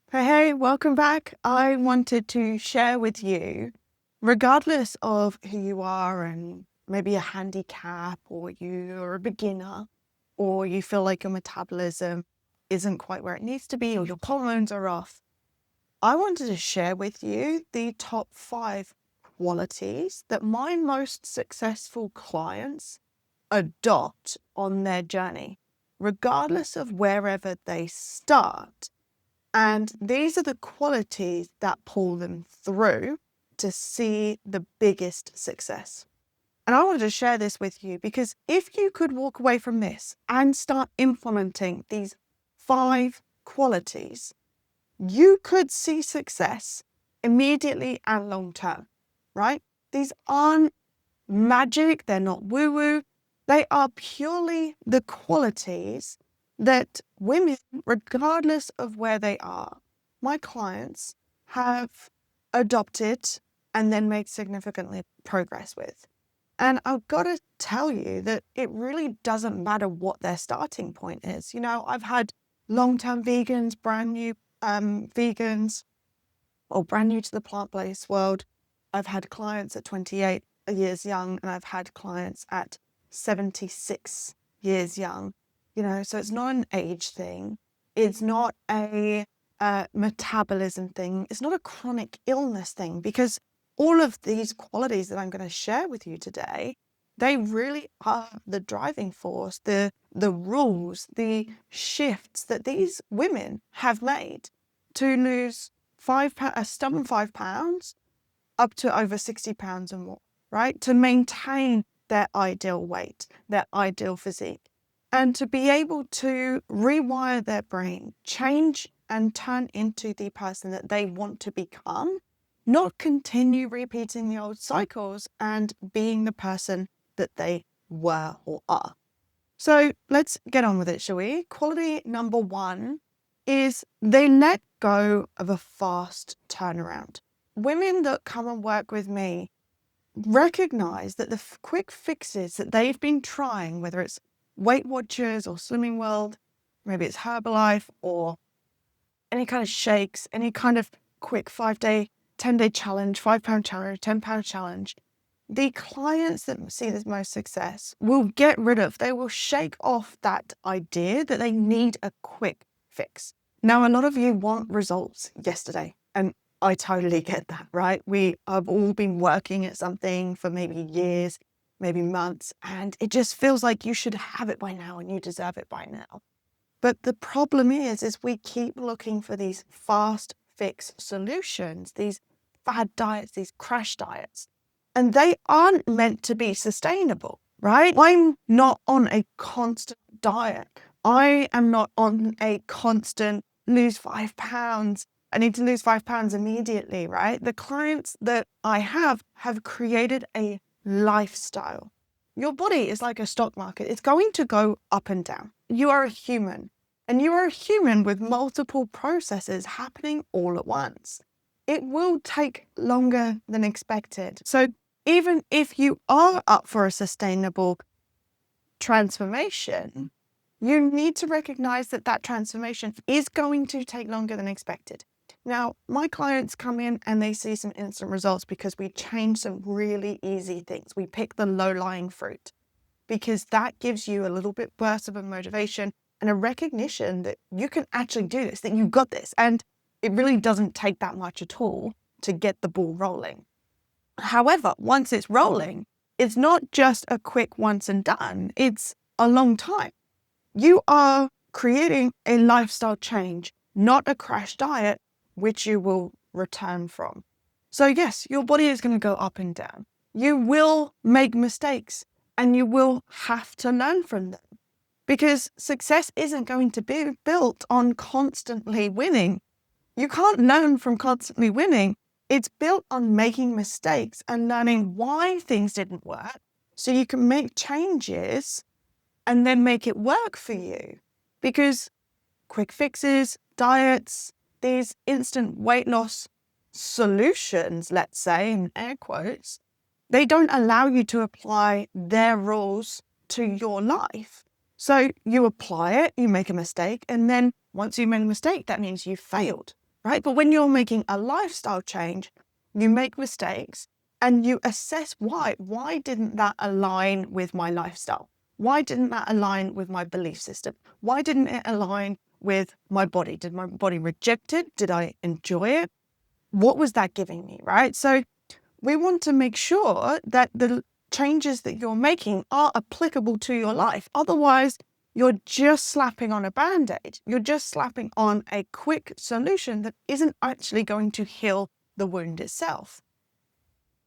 Hey, welcome back. I wanted to share with you, regardless of who you are and maybe a handicap or you're a beginner or you feel like your metabolism isn't quite where it needs to be or your hormones are off, I wanted to share with you the top 5 qualities that my most successful clients adopt on their journey, regardless of wherever they start. And these are the qualities that pull them through to see the biggest success. And I wanted to share this with you because if you could walk away from this and start implementing these 5 qualities, you could see success immediately and long term, right? These aren't magic, they're not woo-woo. They are purely the qualities that women, regardless of where they are, my clients have adopted and then made significantly progress with. And I've got to tell you that it really doesn't matter what their starting point is. You know, I've had long-term vegans, brand new vegans, or brand new to the plant-based world. I've had clients at 28 years young, and I've had clients at 76 years young. You know, so it's not an age thing. It's not a metabolism thing. It's not a chronic illness thing, because all of these qualities that I'm going to share with you today, they really are the driving force, the rules, the shifts that these women have made to lose a stubborn 5 pounds up to over 60 pounds or more, right? To maintain their ideal weight, their ideal physique, and to be able to rewire their brain, change and turn into the person that they want to become, not continue repeating the old cycles and being the person that they were or are. So let's get on with it, shall we? Quality number 1 is they let go of a fast turnaround. Women that come and work with me recognize that the quick fixes that they've been trying, whether it's Weight Watchers or Slimming World, maybe it's Herbalife or any kind of shakes, any kind of quick 5-day, 10-day challenge, 5-pound challenge, 10-pound challenge, the clients that see the most success will get rid of, they will shake off that idea that they need a quick fix. Now, a lot of you want results yesterday, and I totally get that, right? We have all been working at something for maybe years, maybe months, and it just feels like you should have it by now and you deserve it by now. But the problem is we keep looking for these fast fix solutions, these fad diets, these crash diets, and they aren't meant to be sustainable, right? I'm not on a constant diet. I am not on a constant lose 5 pounds. I need to lose 5 pounds immediately, right? The clients that I have created a lifestyle. Your body is like a stock market. It's going to go up and down. You are a human, and you are a human with multiple processes happening all at once. It will take longer than expected. So even if you are up for a sustainable transformation, you need to recognize that that transformation is going to take longer than expected. Now, my clients come in and they see some instant results because we change some really easy things. We pick the low-lying fruit because that gives you a little bit burst of a motivation and a recognition that you can actually do this, that you got this. And it really doesn't take that much at all to get the ball rolling. However, once it's rolling, it's not just a quick once and done. It's a long time. You are creating a lifestyle change, not a crash diet, which you will return from. So yes, your body is going to go up and down. You will make mistakes and you will have to learn from them, because success isn't going to be built on constantly winning. You can't learn from constantly winning. It's built on making mistakes and learning why things didn't work so you can make changes and then make it work for you. Because quick fixes, diets, these instant weight loss solutions, let's say, in air quotes, they don't allow you to apply their rules to your life. So you apply it, you make a mistake, and then once you make a mistake, that means you failed. right? But when you're making a lifestyle change, you make mistakes and you assess why. Why didn't that align with my lifestyle? Why didn't that align with my belief system? Why didn't it align with my body? Did my body reject it? Did I enjoy it? What was that giving me, right? So we want to make sure that the changes that you're making are applicable to your life. Otherwise, you're just slapping on a band-aid. You're just slapping on a quick solution that isn't actually going to heal the wound itself.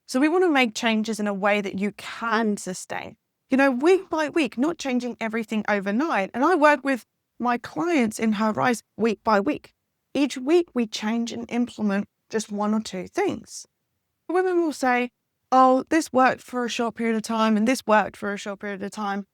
So we want to make changes in a way that you can sustain, week by week, not changing everything overnight. And I work with my clients in Her Rise week by week. Each week we change and implement just one or two things. Women will say, oh, this worked for a short period of time and this worked for a short period of time.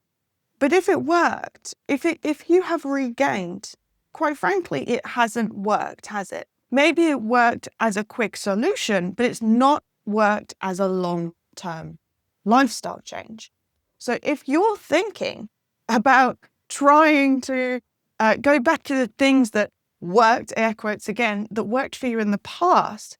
But if it worked, if you have regained, quite frankly, it hasn't worked, has it? Maybe it worked as a quick solution, but it's not worked as a long-term lifestyle change. So if you're thinking about trying to go back to the things that worked, air quotes again, that worked for you in the past,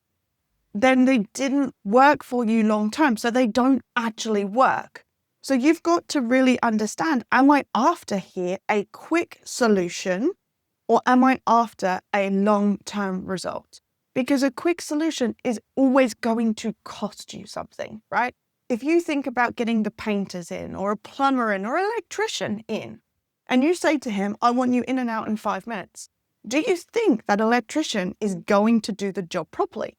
then they didn't work for you long-term. So they don't actually work. So you've got to really understand, am I after here a quick solution or am I after a long-term result? Because a quick solution is always going to cost you something, right? If you think about getting the painters in or a plumber in or an electrician in, and you say to him, I want you in and out in 5 minutes, do you think that electrician is going to do the job properly?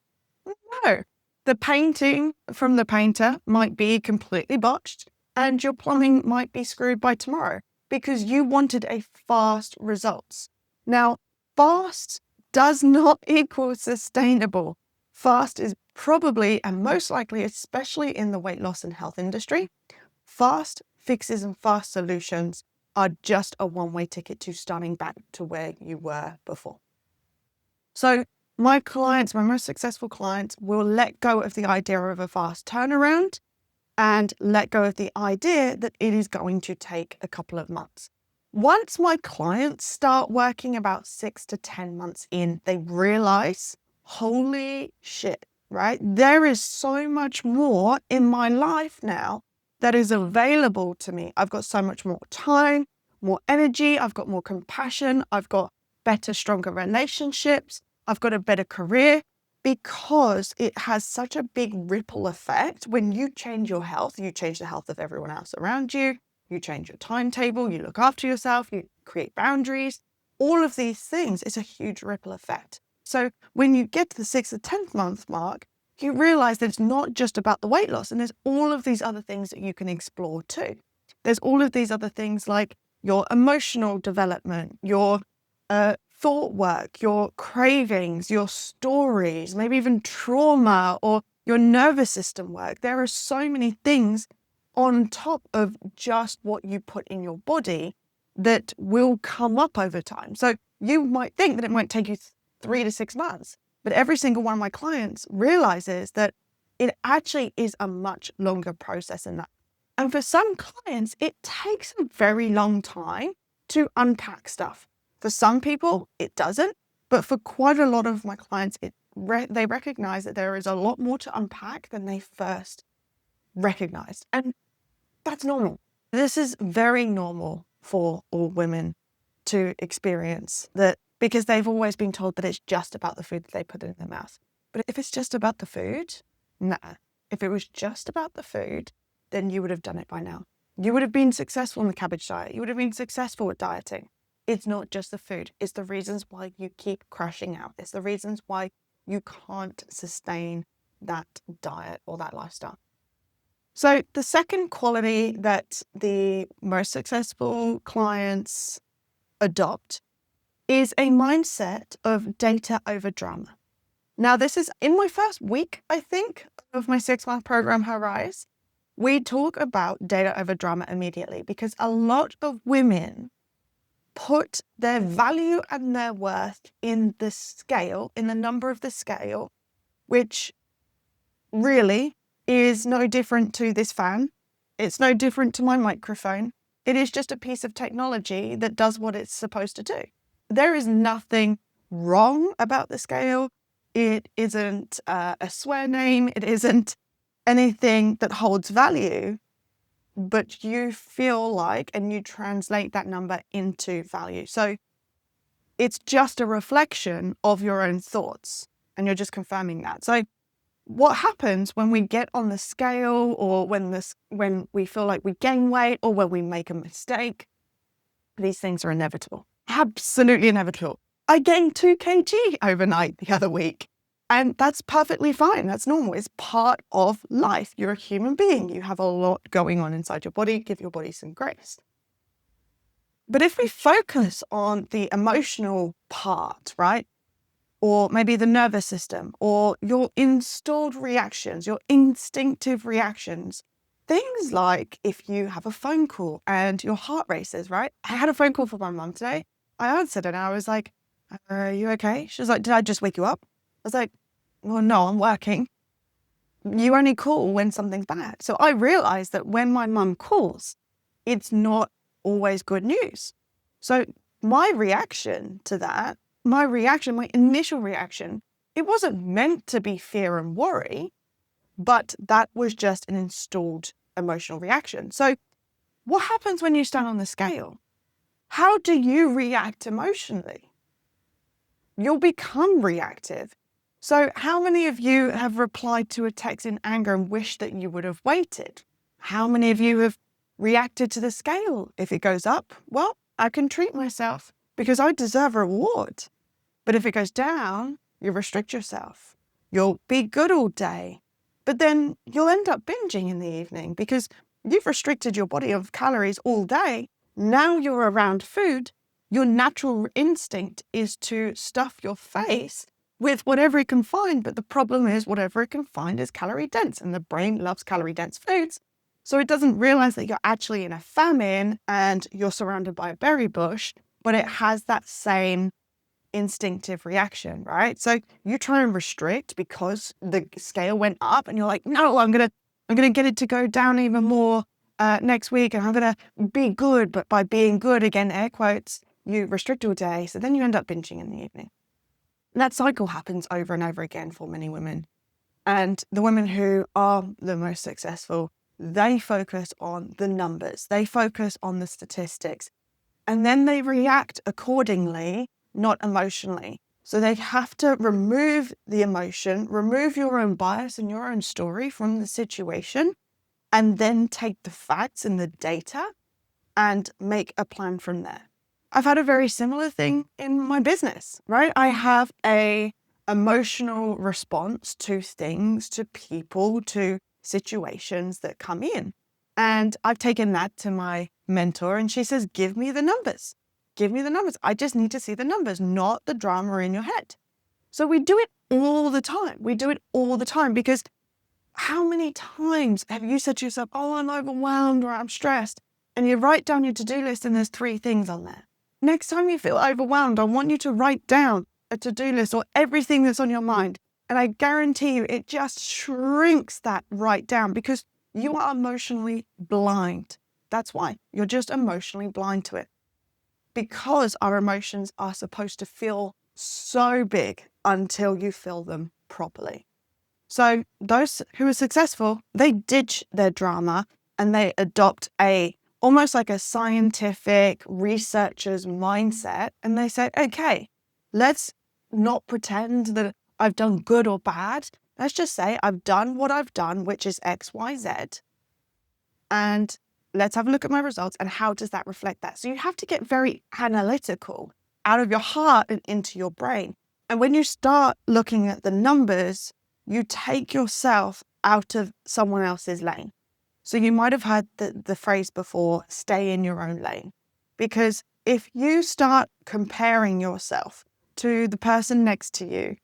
No. The painting from the painter might be completely botched and your plumbing might be screwed by tomorrow because you wanted a fast results. Now, fast does not equal sustainable. Fast is probably and most likely, especially in the weight loss and health industry, fast fixes and fast solutions are just a one-way ticket to starting back to where you were before. So my clients, my most successful clients, will let go of the idea of a fast turnaround and let go of the idea that it is going to take a couple of months. Once my clients start working about 6 to 10 months in, they realize, holy shit, right? There is so much more in my life now that is available to me. I've got so much more time, more energy. I've got more compassion. I've got better, stronger relationships. I've got a better career because it has such a big ripple effect. When you change your health, you change the health of everyone else around you. You change your timetable, you look after yourself, you create boundaries. All of these things is a huge ripple effect. So when you get to the 6th or 10th month mark, you realize that it's not just about the weight loss and there's all of these other things that you can explore too. There's all of these other things like your emotional development, your thought work, your cravings, your stories, maybe even trauma or your nervous system work. There are so many things on top of just what you put in your body that will come up over time. So you might think that it might take you 3 to 6 months, but every single one of my clients realizes that it actually is a much longer process than that. And for some clients, it takes a very long time to unpack stuff. For some people, it doesn't, but for quite a lot of my clients, they recognize that there is a lot more to unpack than they first recognized. And that's normal. This is very normal for all women to experience that because they've always been told that it's just about the food that they put in their mouth. But if it's just about the food, nah. If it was just about the food, then you would have done it by now. You would have been successful in the cabbage diet. You would have been successful with dieting. It's not just the food. It's the reasons why you keep crashing out. It's the reasons why you can't sustain that diet or that lifestyle. So the second quality that the most successful clients adopt is a mindset of data over drama. Now, this is in my first week, I think, of my 6-month program, Her Rise. We talk about data over drama immediately because a lot of women put their value and their worth in the scale, in the number of the scale, which really is no different to this fan. It's no different to my microphone. It is just a piece of technology that does what it's supposed to do. There is nothing wrong about the scale. It isn't a swear name. It isn't anything that holds value, but you feel like, and you translate that number into value. So it's just a reflection of your own thoughts, and you're just confirming that. So what happens when we get on the scale, or when we feel like we gain weight, or when we make a mistake? These things are inevitable. Absolutely inevitable. I gained 2 kg overnight the other week, and that's perfectly fine. That's normal. It's part of life. You're a human being. You have a lot going on inside your body. Give your body some grace. But if we focus on the emotional part, right? Or maybe the nervous system, or your installed reactions, your instinctive reactions, things like if you have a phone call and your heart races, right? I had a phone call from my mum today. I answered and I was like, are you okay? She was like, did I just wake you up? I was like, well, no, I'm working. You only call when something's bad. So I realized that when my mum calls, it's not always good news. So my reaction to that, my initial reaction, it wasn't meant to be fear and worry, but that was just an installed emotional reaction. So what happens when you stand on the scale? How do you react emotionally? You'll become reactive. So how many of you have replied to a text in anger and wished that you would have waited? How many of you have reacted to the scale? If it goes up, well, I can treat myself because I deserve a reward. But if it goes down, you restrict yourself. You'll be good all day, but then you'll end up binging in the evening because you've restricted your body of calories all day. Now you're around food. Your natural instinct is to stuff your face with whatever it can find. But the problem is whatever it can find is calorie dense, and the brain loves calorie dense foods. So it doesn't realize that you're actually in a famine and you're surrounded by a berry bush, but it has that same instinctive reaction, right? So you try and restrict because the scale went up and you're like, no, I'm gonna get it to go down even more next week, and I'm gonna be good. But by being good, again, air quotes, you restrict all day. So then you end up binging in the evening. And that cycle happens over and over again for many women. And the women who are the most successful, they focus on the numbers, they focus on the statistics, and then they react accordingly, not emotionally. So they have to remove the emotion, remove your own bias and your own story from the situation, and then take the facts and the data and make a plan from there. I've had a very similar thing in my business, right? I have a emotional response to things, to people, to situations that come in. And I've taken that to my mentor, and she says, give me the numbers. Give me the numbers. I just need to see the numbers, not the drama in your head. So we do it all the time. We do it all the time because how many times have you said to yourself, oh, I'm overwhelmed or I'm stressed, and you write down your to-do list and there's 3 things on there. Next time you feel overwhelmed, I want you to write down a to-do list or everything that's on your mind. And I guarantee you, it just shrinks that right down because you are emotionally blind. That's why. You're just emotionally blind to it. Because our emotions are supposed to feel so big until you feel them properly. So those who are successful, they ditch their drama and they adopt almost like a scientific researcher's mindset. And they say, okay, let's not pretend that I've done good or bad. Let's just say I've done what I've done, which is X, Y, Z. And let's have a look at my results and how does that reflect that? So you have to get very analytical out of your heart and into your brain. And when you start looking at the numbers, you take yourself out of someone else's lane. So you might have heard the phrase before, stay in your own lane. Because if you start comparing yourself to the person next to you,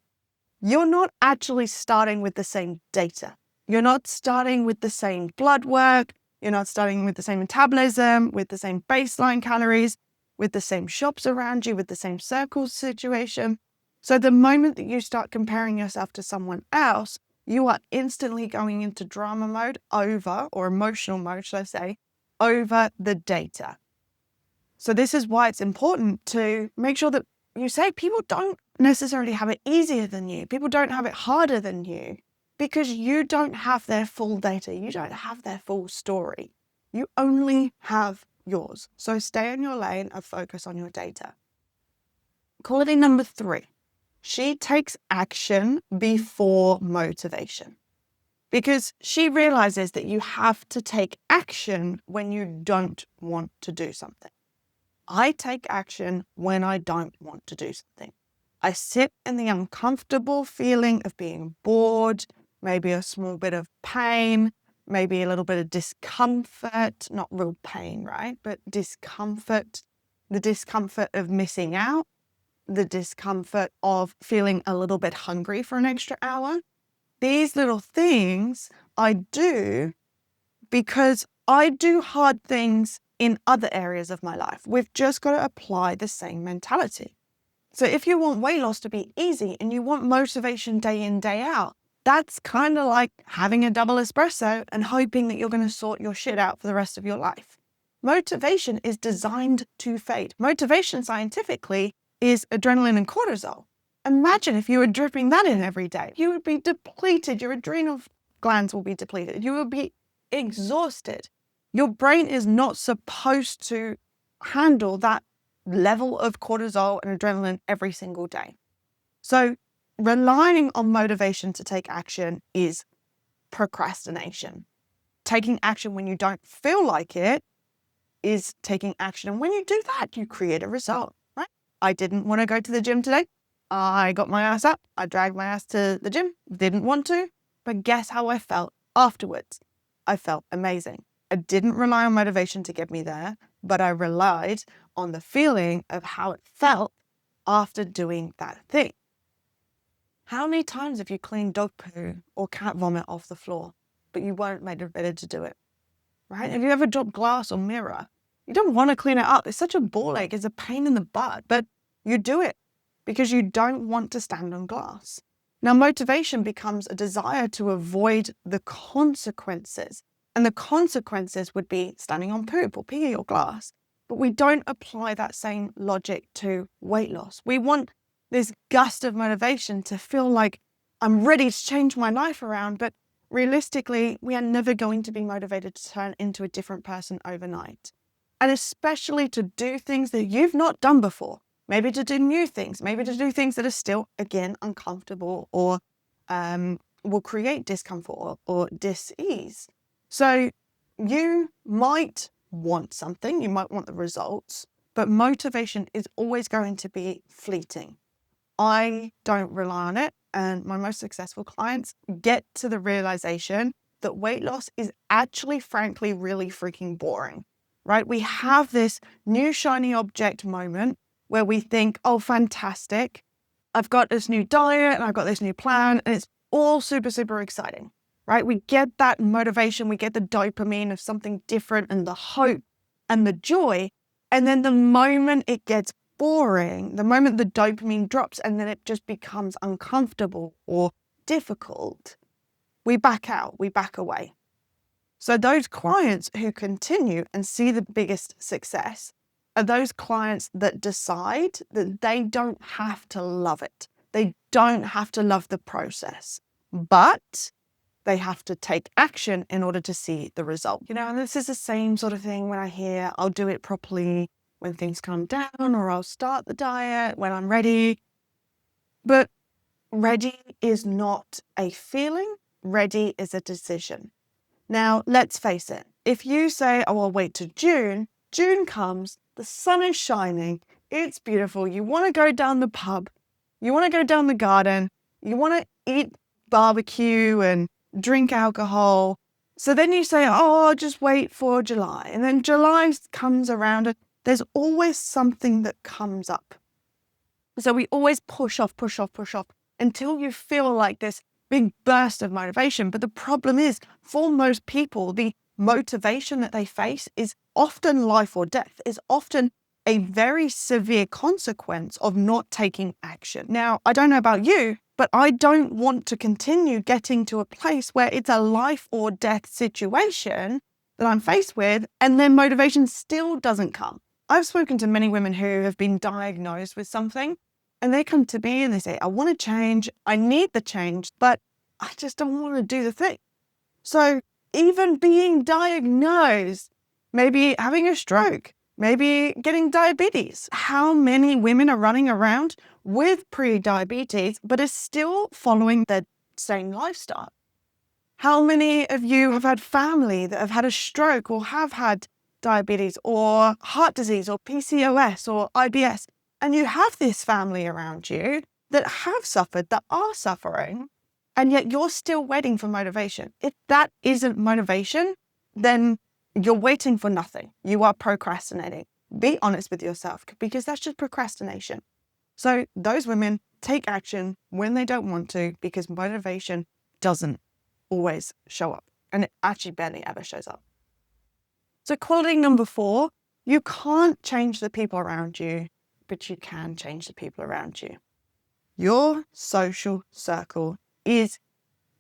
you're not actually starting with the same data. You're not starting with the same blood work. You're not starting with the same metabolism, with the same baseline calories, with the same shops around you, with the same circle situation. So the moment that you start comparing yourself to someone else, you are instantly going into drama mode or emotional mode, should I say, over the data. So this is why it's important to make sure that you say people don't necessarily have it easier than you. People don't have it harder than you because you don't have their full data. You don't have their full story. You only have yours. So stay in your lane and focus on your data. Quality number 3, she takes action before motivation because she realizes that you have to take action when you don't want to do something. I take action when I don't want to do something. I sit in the uncomfortable feeling of being bored, maybe a small bit of pain, maybe a little bit of discomfort, not real pain, right? But discomfort, the discomfort of missing out, the discomfort of feeling a little bit hungry for an extra hour. These little things I do because I do hard things in other areas of my life. We've just got to apply the same mentality. So if you want weight loss to be easy and you want motivation day in, day out, that's kind of like having a double espresso and hoping that you're going to sort your shit out for the rest of your life. Motivation is designed to fade. Motivation scientifically is adrenaline and cortisol. Imagine if you were dripping that in every day. You would be depleted. Your adrenal glands will be depleted. You will be exhausted. Your brain is not supposed to handle that level of cortisol and adrenaline every single day. So relying on motivation to take action is procrastination. Taking action when you don't feel like it is taking action. And when you do that, you create a result, right? I didn't want to go to the gym today. I got my ass up. I dragged my ass to the gym. Didn't want to, but guess how I felt afterwards? I felt amazing. I didn't rely on motivation to get me there, but I relied on the feeling of how it felt after doing that thing. How many times have you cleaned dog poo or cat vomit off the floor, but you weren't motivated to do it, right? Have you ever dropped glass or mirror? You don't want to clean it up. It's such a ball ache. It's a pain in the butt, but you do it because you don't want to stand on glass. Now, motivation becomes a desire to avoid the consequences. And the consequences would be standing on poop or pee or glass. But we don't apply that same logic to weight loss. We want this gust of motivation to feel like I'm ready to change my life around. But realistically, we are never going to be motivated to turn into a different person overnight. And especially to do things that you've not done before. Maybe to do new things, maybe to do things that are still, again, uncomfortable or will create discomfort or dis-ease. So you might want something, you might want the results, but motivation is always going to be fleeting. I don't rely on it, and my most successful clients get to the realization that weight loss is actually, frankly, really freaking boring, right? We have this new shiny object moment where we think, oh, fantastic, I've got this new diet and I've got this new plan, and it's all super, super exciting, right? We get that motivation, we get the dopamine of something different and the hope and the joy. And then the moment it gets boring, the moment the dopamine drops and then it just becomes uncomfortable or difficult, we back out, we back away. So those clients who continue and see the biggest success are those clients that decide that they don't have to love it. They don't have to love the process, but they have to take action in order to see the result. You know, and this is the same sort of thing when I hear I'll do it properly when things calm down, or I'll start the diet when I'm ready. But ready is not a feeling. Ready is a decision. Now, let's face it. If you say, oh, I'll wait till June, June comes, the sun is shining, it's beautiful, you want to go down the pub, you want to go down the garden, you want to eat barbecue and drink alcohol. So then you say, oh, I'll just wait for July. And then July comes around and there's always something that comes up. So we always push off until you feel like this big burst of motivation. But the problem is, for most people, the motivation that they face is often life or death, is often a very severe consequence of not taking action. Now, I don't know about you, but I don't want to continue getting to a place where it's a life or death situation that I'm faced with, and then motivation still doesn't come. I've spoken to many women who have been diagnosed with something, And they come to me and they say, I want to change, I need the change, but I just don't want to do the thing. So even being diagnosed, maybe having a stroke, maybe getting diabetes. How many women are running around with pre-diabetes, but are still following the same lifestyle? How many of you have had family that have had a stroke or have had diabetes or heart disease or PCOS or IBS, and you have this family around you that have suffered, that are suffering, and yet you're still waiting for motivation? If that isn't motivation, then you're waiting for nothing. You are procrastinating. Be honest with yourself, because that's just procrastination. So those women take action when they don't want to, because motivation doesn't always show up, and it actually barely ever shows up. So quality number 4, you can't change the people around you, but you can change the people around you. Your social circle is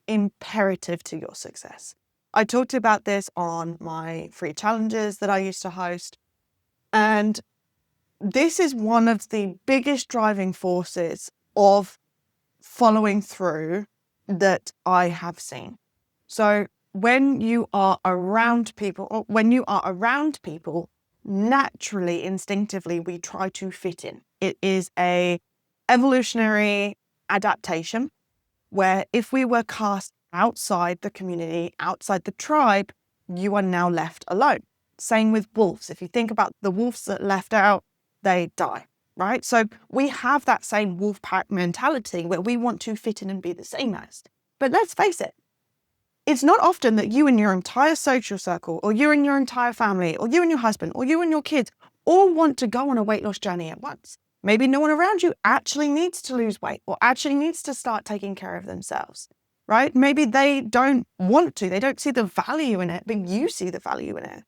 imperative to your success. I talked about this on my free challenges that I used to host, and this is one of the biggest driving forces of following through that I have seen. So when you are around people, naturally, instinctively, we try to fit in. It is a evolutionary adaptation where if we were cast outside the community, outside the tribe, you are now left alone. Same with wolves. If you think about the wolves that left out, they die, right? So we have that same wolf pack mentality where we want to fit in and be the same as. But let's face it, it's not often that you and your entire social circle, or you and your entire family, or you and your husband, or you and your kids all want to go on a weight loss journey at once. Maybe no one around you actually needs to lose weight or actually needs to start taking care of themselves, right? Maybe they don't want to, they don't see the value in it, but you see the value in it.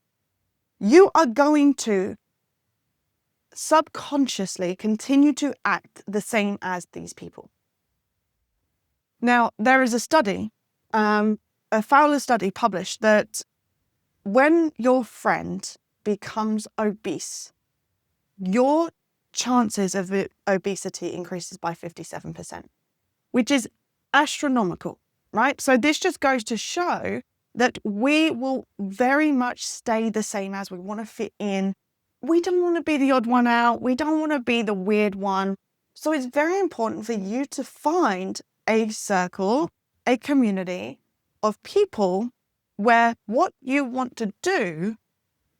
You are going to subconsciously continue to act the same as these people. Now, there is a study, a Fowler study published, that when your friend becomes obese, your chances of obesity increases by 57%, which is astronomical, right? So this just goes to show that we will very much stay the same as we want to fit in. We don't want to be the odd one out. We don't want to be the weird one. So it's very important for you to find a circle, a community of people where what you want to do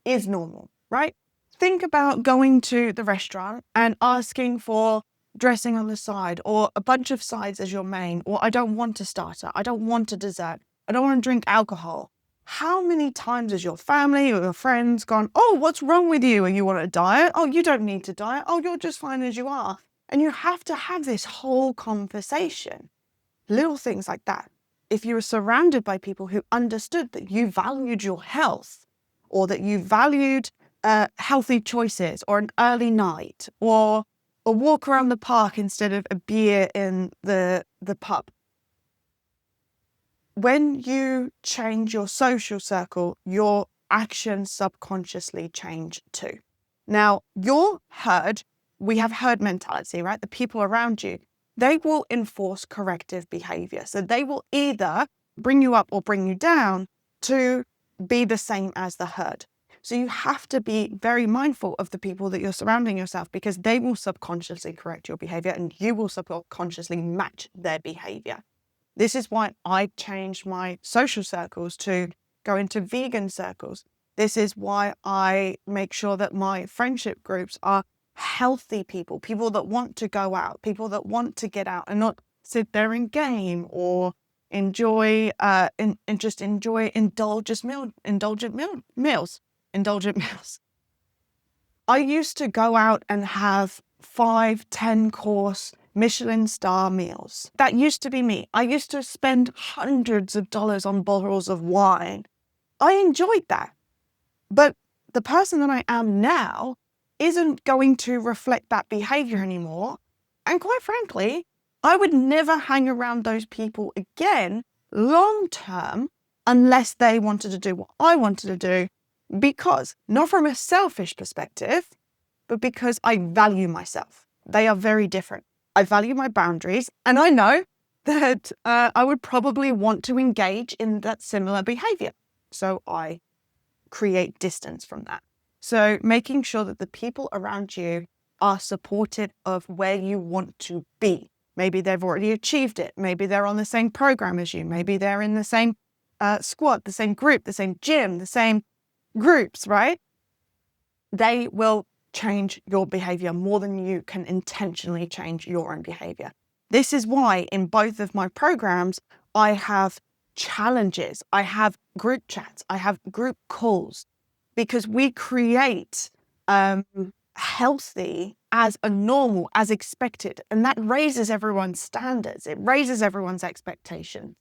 is normal, right? Think about going to the restaurant and asking for dressing on the side, or a bunch of sides as your main, or I don't want a starter, I don't want a dessert, I don't want to drink alcohol. How many times has your family or your friends gone, oh, what's wrong with you? Are you on a diet? Oh, you don't need to diet. Oh, you're just fine as you are. And you have to have this whole conversation. Little things like that. If you were surrounded by people who understood that you valued your health, or that you valued healthy choices, or an early night, or a walk around the park instead of a beer in the pub. When you change your social circle, your actions subconsciously change too. Now, your herd, we have herd mentality, right? The people around you, they will enforce corrective behavior. So they will either bring you up or bring you down to be the same as the herd. So you have to be very mindful of the people that you're surrounding yourself, because they will subconsciously correct your behavior and you will subconsciously match their behavior. This is why I changed my social circles to go into vegan circles. This is why I make sure that my friendship groups are healthy people, people that want to go out, people that want to get out and not sit there and game or enjoy indulgent meals. I used to go out and have 5-10 course Michelin star meals. That used to be me. I used to spend hundreds of dollars on bottles of wine. I enjoyed that. But the person that I am now isn't going to reflect that behavior anymore. And quite frankly, I would never hang around those people again long term unless they wanted to do what I wanted to do, because not from a selfish perspective, but because I value myself. They are very different. I value my boundaries, and I know that I would probably want to engage in that similar behavior. So I create distance from that. So making sure that the people around you are supportive of where you want to be. Maybe they've already achieved it. Maybe they're on the same program as you. Maybe they're in the same squad, the same group, the same gym, the same groups, right? They will change your behavior more than you can intentionally change your own behavior. This is why in both of my programs, I have challenges, I have group chats, I have group calls, because we create healthy as a normal, as expected. And that raises everyone's standards. It raises everyone's expectations.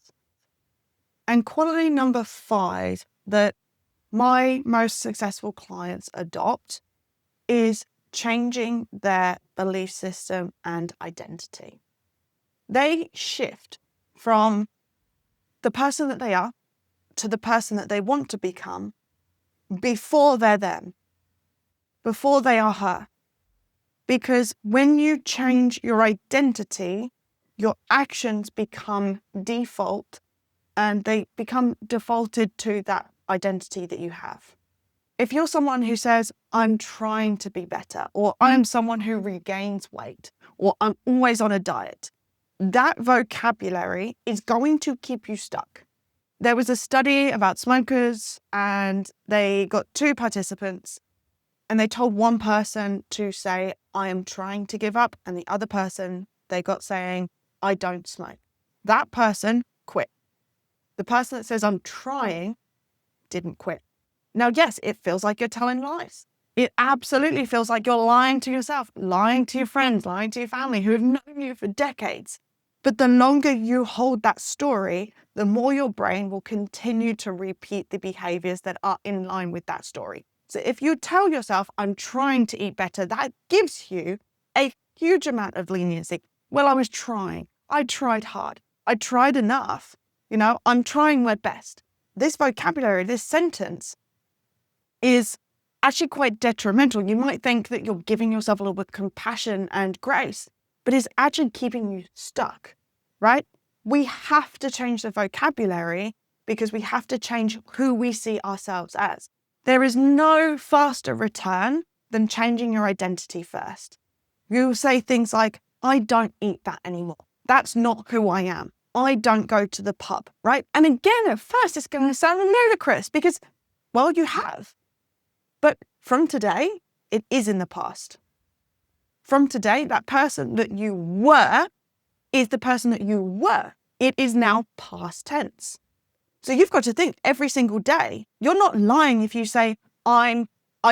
And quality number 5 that my most successful clients adopt is changing their belief system and identity. They shift from the person that they are to the person that they want to become before they're them, before they are her. Because when you change your identity, your actions become default and they become defaulted to that identity that you have. If you're someone who says, I'm trying to be better, or I'm someone who regains weight, or I'm always on a diet, that vocabulary is going to keep you stuck. There was a study about smokers and they got 2 participants and they told one person to say, I am trying to give up. And the other person, they got saying, I don't smoke. That person quit. The person that says, I'm trying, didn't quit. Now, yes, it feels like you're telling lies. It absolutely feels like you're lying to yourself, lying to your friends, lying to your family who have known you for decades. But the longer you hold that story, the more your brain will continue to repeat the behaviors that are in line with that story. So if you tell yourself, I'm trying to eat better, that gives you a huge amount of leniency. Well, I was trying. I tried hard. I tried enough. I'm trying my best. This vocabulary, this sentence is actually quite detrimental. You might think that you're giving yourself a little bit of compassion and grace, but it's actually keeping you stuck, right? We have to change the vocabulary because we have to change who we see ourselves as. There is no faster return than changing your identity first. You'll say things like, I don't eat that anymore. That's not who I am. I don't go to the pub, right? And again, at first, it's going to sound ludicrous because, well, you have. But from today, it is in the past. From today, that person that you were is the person that you were. It is now past tense. So you've got to think every single day, you're not lying if you say, I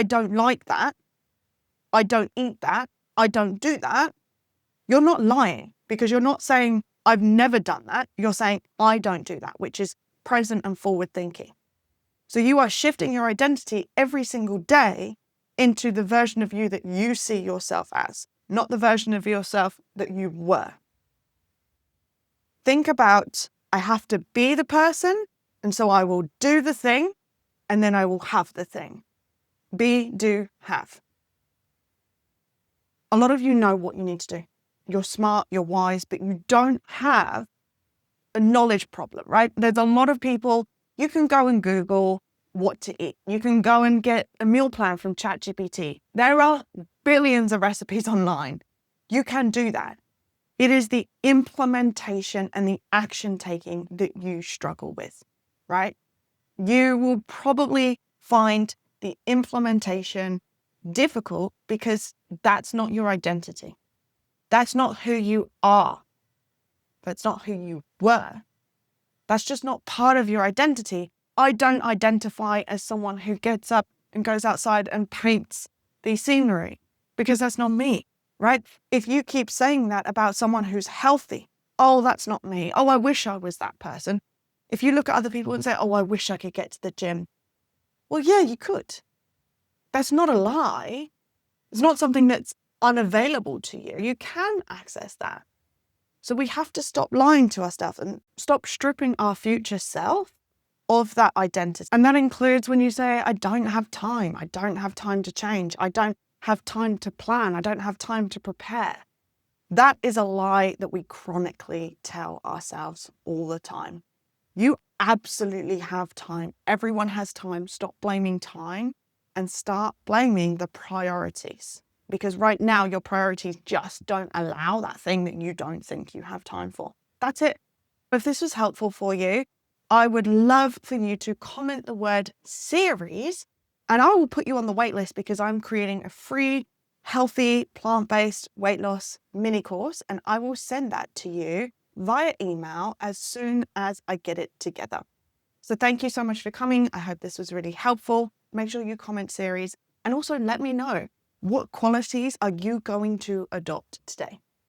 don't like that. I don't eat that. I don't do that. You're not lying because you're not saying, I've never done that. You're saying, I don't do that, which is present and forward thinking. So you are shifting your identity every single day into the version of you that you see yourself as, not the version of yourself that you were. Think about, I have to be the person, and so I will do the thing, and then I will have the thing. Be, do, have. A lot of you know what you need to do. You're smart, you're wise, but you don't have a knowledge problem, right? There's a lot of people, you can go and Google what to eat. You can go and get a meal plan from ChatGPT. There are billions of recipes online. You can do that. It is the implementation and the action taking that you struggle with, right? You will probably find the implementation difficult because that's not your identity. That's not who you are. That's not who you were. That's just not part of your identity. I don't identify as someone who gets up and goes outside and paints the scenery because that's not me, right? If you keep saying that about someone who's healthy, oh, that's not me. Oh, I wish I was that person. If you look at other people and say, oh, I wish I could get to the gym. Well, yeah, you could. That's not a lie. It's not something that's unavailable to you. You can access that. So we have to stop lying to ourselves and stop stripping our future self of that identity. And that includes when you say, I don't have time. I don't have time to change. I don't have time to plan. I don't have time to prepare. That is a lie that we chronically tell ourselves all the time. You absolutely have time. Everyone has time. Stop blaming time and start blaming the priorities. Because right now, your priorities just don't allow that thing that you don't think you have time for. That's it. If this was helpful for you, I would love for you to comment the word series, and I will put you on the wait list because I'm creating a free, healthy, plant-based weight loss mini course, and I will send that to you via email as soon as I get it together. So thank you so much for coming. I hope this was really helpful. Make sure you comment series, and also let me know, what qualities are you going to adopt today?